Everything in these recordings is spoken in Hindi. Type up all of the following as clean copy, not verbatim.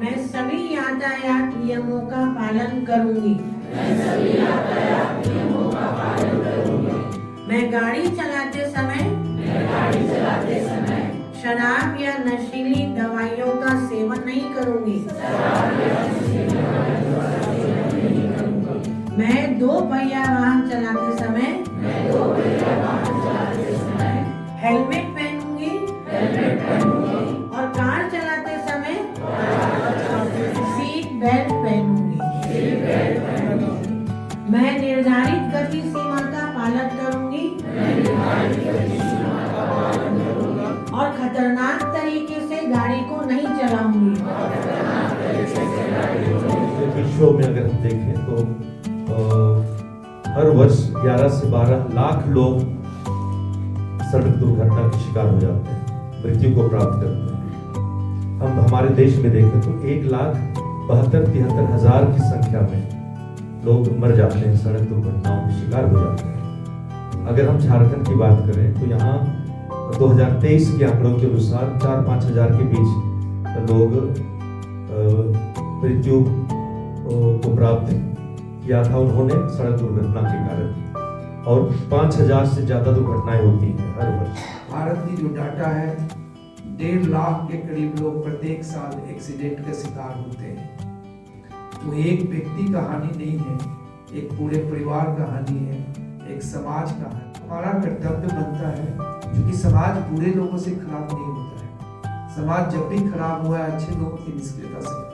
मैं सभी यातायात नियमों का पालन करूंगी। मैं गाड़ी चलाते समय शराब या नशीली दवाइयों का सेवन नहीं करूंगी। मैं 2 पहिया वाहन चलाते समय हेलमेट पहनूंगी और कार चलाते समय सीट बेल्ट पहनूंगी। मैं निर्धारित गति सीमा का पालन करूंगी और खतरनाक तरीके से गाड़ी को नहीं चलाऊंगी। विश्व में अगर हम देखें तो हर वर्ष 11 से 12 लाख लोग सड़क दुर्घटना के शिकार हो जाते हैं, मृत्यु को प्राप्त करते हैं। हम हमारे देश में देखें तो 1,72,73 हजार की संख्या में लोग मर जाते हैं, सड़क दुर्घटनाओं के शिकार हो जाते हैं। अगर हम झारखंड की बात करें तो यहाँ 2023 के आंकड़ों के अनुसार 4-5 हजार के बीच लोग मृत्यु को प्राप्त किया था उन्होंने सड़क दुर्घटना के कारण, और 5,000 से ज्यादा दुर्घटनाएं होती हैं हर वर्ष। भारत की जो डाटा है 1.5 लाख के करीब लोग प्रत्येक साल एक्सीडेंट का शिकार होते हैं। तो एक व्यक्ति का हानि नहीं है, एक पूरे परिवार का हानि है, एक समाज का है। हमारा कर्तव्य बनता है, क्योंकि समाज बुरे लोगों से खराब नहीं होता है। समाज जब भी खराब हुआ है अच्छे लोगों की निष्क्रियता से खराब।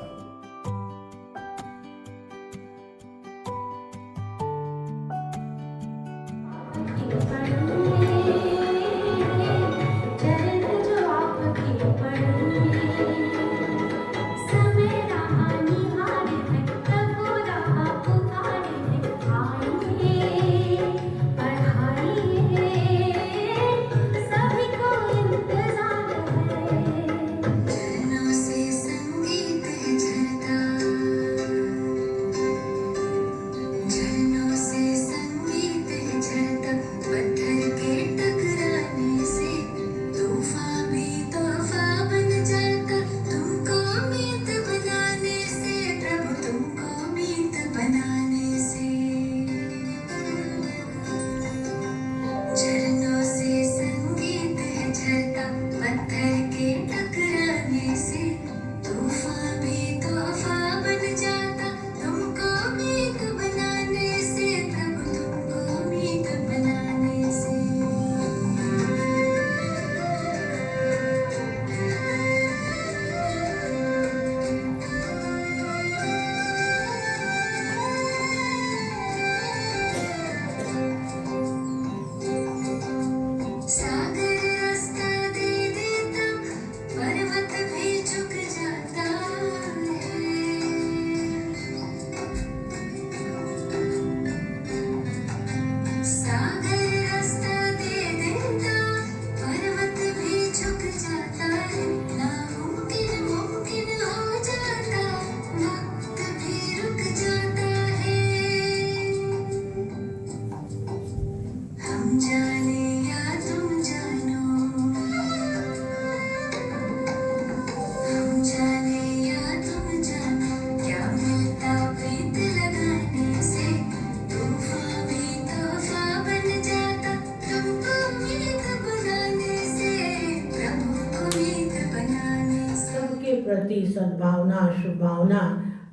प्रति सद्भावना शुभभावना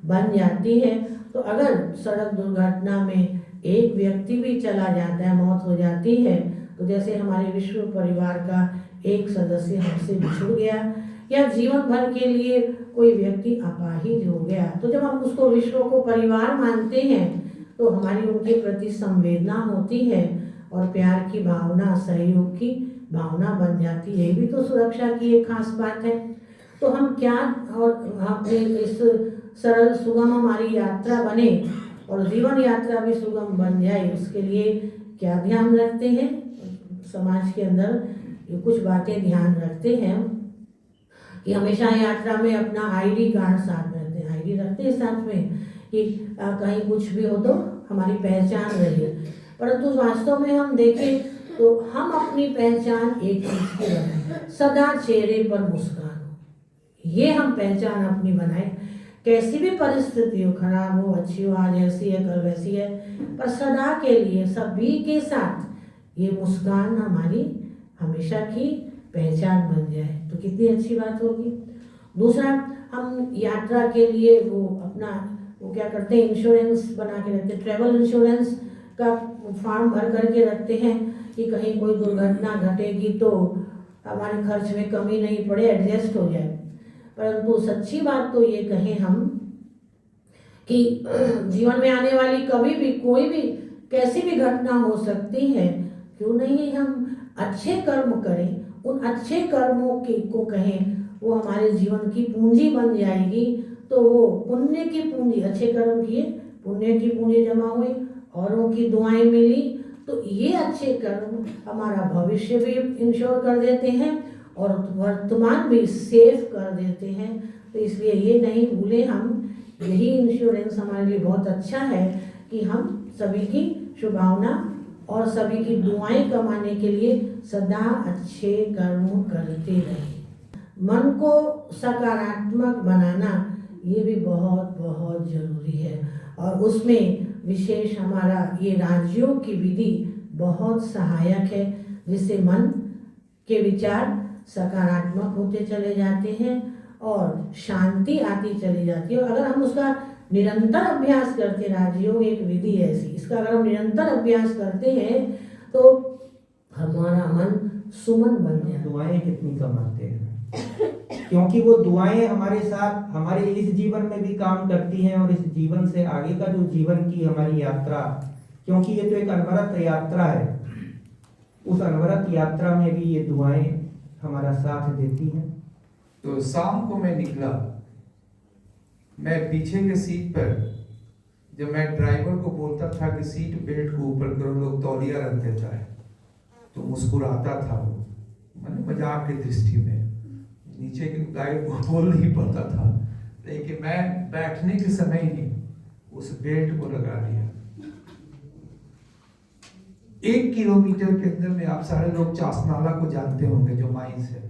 बन जाती है। तो अगर सड़क दुर्घटना में एक व्यक्ति भी चला जाता है, मौत हो जाती है, तो जैसे हमारे विश्व परिवार का एक सदस्य हमसे बिछुड़ गया या जीवन भर के लिए कोई व्यक्ति अपाहिज हो गया, तो जब हम उसको विश्व को परिवार मानते हैं तो हमारी उनके प्रति संवेदना होती है और प्यार की भावना, सहयोग की भावना बन जाती है। ये भी तो सुरक्षा की एक खास बात है। तो हम क्या और अपने इस सरल सुगम हमारी यात्रा बने और जीवन यात्रा भी सुगम बन जाए, उसके लिए क्या ध्यान रखते हैं? समाज के अंदर कुछ बातें ध्यान रखते हैं कि हमेशा यात्रा में अपना आईडी कार्ड साथ रखते हैं। आईडी रखते हैं साथ में कि कहीं कुछ भी हो तो हमारी पहचान रहे। परंतु वास्तव में हम देखें तो हम अपनी पहचान एक चीज की बनाए, सदा चेहरे पर मुस्कान हो, ये हम पहचान अपनी बनाए। कैसी भी परिस्थिति हो, खराब हो, अच्छी हो, आज ऐसी है कल वैसी है, पर सदा के लिए सभी के साथ ये मुस्कान हमारी हमेशा की पहचान बन जाए तो कितनी अच्छी बात होगी। दूसरा, हम यात्रा के लिए वो क्या करते हैं, इंश्योरेंस बना के रखते हैं, ट्रैवल इंश्योरेंस का फॉर्म भर करके रखते हैं कि कहीं कोई दुर्घटना घटेगी तो हमारे खर्च में कमी नहीं पड़े, एडजस्ट हो जाए। परंतु सच्ची बात तो ये कहें हम कि जीवन में आने वाली कभी भी कोई भी कैसी भी घटना हो सकती है, क्यों नहीं हम अच्छे कर्म करें, उन अच्छे कर्मों को कहें वो हमारे जीवन की पूंजी बन जाएगी। तो वो पुण्य की पूंजी, अच्छे कर्म किए, पुण्य की पूंजी जमा हुई, औरों की दुआएं मिली, तो ये अच्छे कर्म हमारा भविष्य भी इंश्योर कर देते हैं और वर्तमान भी सेफ कर देते हैं। तो इसलिए ये नहीं भूलें हम, यही इंश्योरेंस हमारे लिए बहुत अच्छा है कि हम सभी की शुभकामना और सभी की दुआएं कमाने के लिए सदा अच्छे कर्म करते रहें। मन को सकारात्मक बनाना ये भी बहुत बहुत जरूरी है और उसमें विशेष हमारा ये राजयोग की विधि बहुत सहायक है, जिससे मन के विचार सकारात्मक होते चले जाते हैं और शांति आती चली जाती है। और अगर हम उसका निरंतर अभ्यास करते, राजयोग एक विधि है ऐसी, इसका अगर हम निरंतर अभ्यास करते हैं तो हमारा मन सुमन बन जाए। दुआएं कितनी कम आते हैं, क्योंकि वो दुआएं हमारे साथ हमारे इस जीवन में भी काम करती हैं और इस जीवन से आगे का जो जीवन की हमारी यात्रा, क्योंकि ये तो एक अनवरत यात्रा है, उस अनवरत यात्रा में भी ये दुआएं हमारा साथ देती हैं। तो शाम को मैं निकला, मैं पीछे के सीट पर, जब मैं ड्राइवर को बोलता था कि सीट बेल्ट को ऊपर करो, लोग तौलिया रख देता है, तो मुस्कुराता था वो, मैंने मजाक की दृष्टि में, नीचे की गाइड को बोल नहीं पाता था, लेकिन मैं बैठने के समय ही उस बेल्ट को लगा दिया। 1 किलोमीटर के अंदर में आप सारे लोग चासनाला को जानते होंगे जो माइंस है,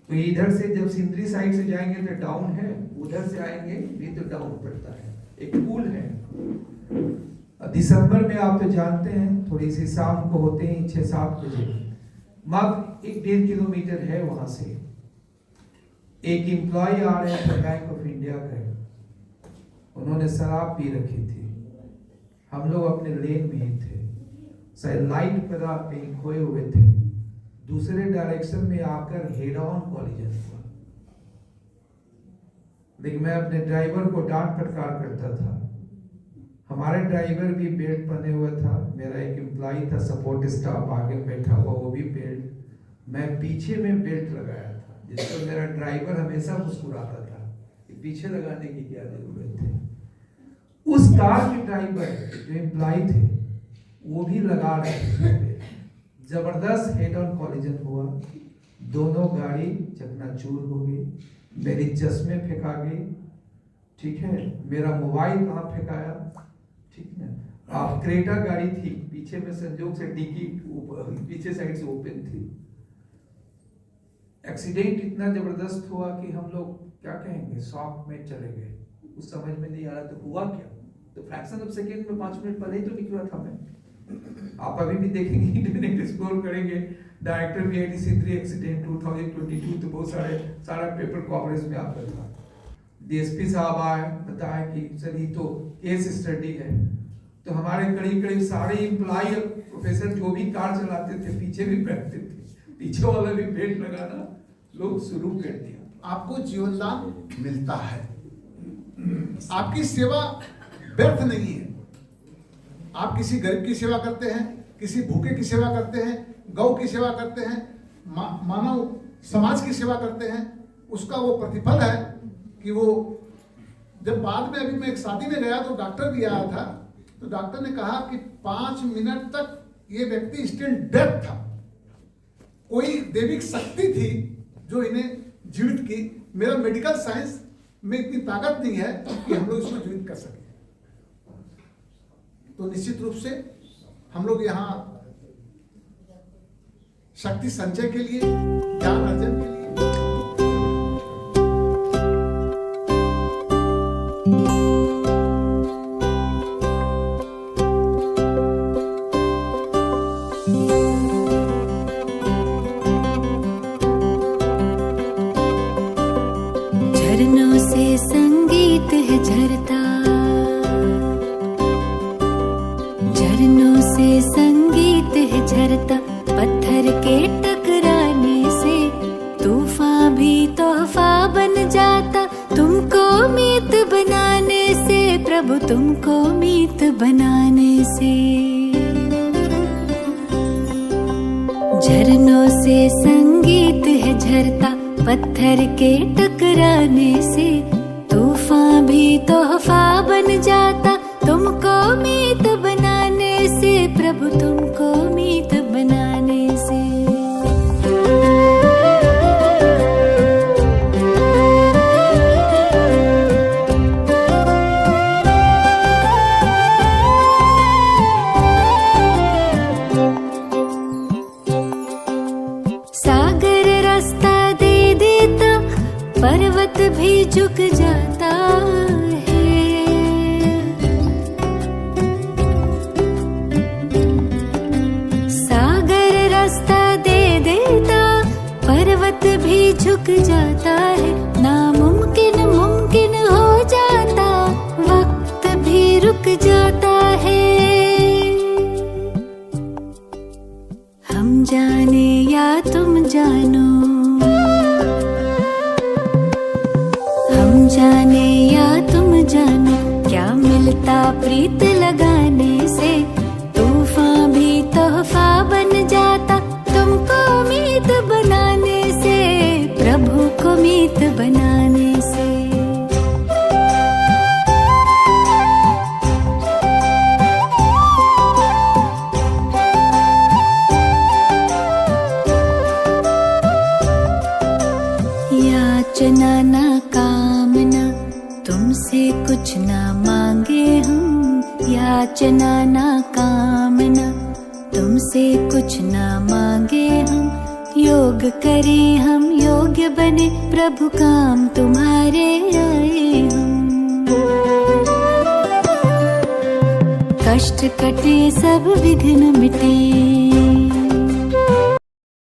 तो इधर से जब सिंदरी साइड से जाएंगे तो डाउन है, उधर से आएंगे भी तो डाउन पड़ता है, एक पुल है। दिसंबर में आप तो जानते हैं, थोड़ी सी शाम को होते हैं 6-7 बजे, मात्र 1-1.5 किलोमीटर है वहां से। एक एम्प्लॉय आ रहे थे बैंक ऑफ इंडिया के, उन्होंने शराब पी रखी थी, हम लोग अपने लेन में ही थे, शायद लाइट पर आप कहीं खोए हुए थे, दूसरे डायरेक्शन में आकर हेड ऑन कॉलिजन हुआ। लेकिन मैं अपने ड्राइवर को डांट फटकार करता था, हमारे ड्राइवर भी बेल्ट पहने हुआ था, मेरा एक एम्प्लॉय था सपोर्ट स्टाफ आगे बैठा हुआ, वो भी बेल्ट, मैं पीछे में बेल्ट लगाया था, जिसको मेरा ड्राइवर हमेशा मुस्कुराता था कि पीछे लगाने की क्या जरूरत है। उस कार के ड्राइवर जो एम्प्लॉय थे वो भी लगा रहे थे, जबरदस्त हेड ऑन कॉलिजन हुआ, दोनों गाड़ी चकनाचूर हो गई, मेरी चश्मे फेंका गई, ठीक है, मेरा मोबाइल कहाँ फेंकाया, ठीक है। आप क्रेटा गाड़ी थी, पीछे में संजोग से डिक्की पीछे साइड से ओपन थी। एक्सीडेंट इतना जबरदस्त हुआ कि हम लोग क्या कहेंगे, शॉक में चले गए, कुछ समझ में नहीं आ रहा तो हुआ क्या, तो फ्रैक्शन ऑफ सेकेंड में 5 मिनट पहले ही तो निकला था मैं। आप अभी भी देखेंगे, इंटरनेट एक्सप्लोर करेंगे, डायरेक्टर VIDC3 एक्सीडेंट 2022, तो बहुत सारा पेपर कवरेज में आता था। DSP साहब आए, बताया कि सर ये तो केस स्टडी है, तो हमारे करीब सारे एम्प्लॉय प्रोफेसर जो भी कार चलाते थे पीछे भी बैठते थे, पीछे वाला भी बेल्ट लगाना लोग शुरू कर दिया। आपको जीवनदान मिलता है, आपकी सेवा व्यर्थ नहीं है। आप किसी गरीब की सेवा करते हैं, किसी भूखे की सेवा करते हैं, गौ की सेवा करते हैं, मानव समाज की सेवा करते हैं, उसका वो प्रतिफल है कि वो जब बाद में, अभी मैं एक शादी में गया तो डॉक्टर भी आया था, तो डॉक्टर ने कहा कि 5 मिनट तक ये व्यक्ति स्टिल डेड था, कोई दैविक शक्ति थी जो इन्हें जीवित की। मेरा मेडिकल साइंस में इतनी ताकत नहीं है कि हम लोग इसको जीवित कर सकें। तो निश्चित रूप से हम लोग यहाँ शक्ति संचय के लिए, ज्ञान अर्जन के लिए झरनों से संगीत है झरता, पत्थर के टकराने से तूफान भी तोहफा बन जाता, तुमको मीत बनाने से प्रभु, तुमको मीत बनाने से। झरनों से संगीत है झरता, पत्थर के टकराने से तूफान भी तोहफा बन जाता, तुमको मीत बनाने से प्रभु, तुमको मीत बनाने से। सागर रास्ता दे देता, पर्वत भी झुक जाता है। सागर रास्ता दे देता, पर्वत भी झुक जाता है। नामुमकिन मुमकिन हो जाता, वक्त भी रुक जाता है। हम जाने या तुम जानो, हम जाने या तुम जानो, क्या मिलता प्रीत लगाने से तूफान भी तोहफा बन जाता, तुमको मीत बनाने से प्रभु को मीत बनाने से। याचना ना कामना, तुमसे कुछ ना मांगे हम। याचना ना कामना, तुमसे कुछ ना मांगे हम। योग करें हम, योग्य बने प्रभु, काम तुम्हारे आए हम। कष्ट कटे सब विघ्न मिटे,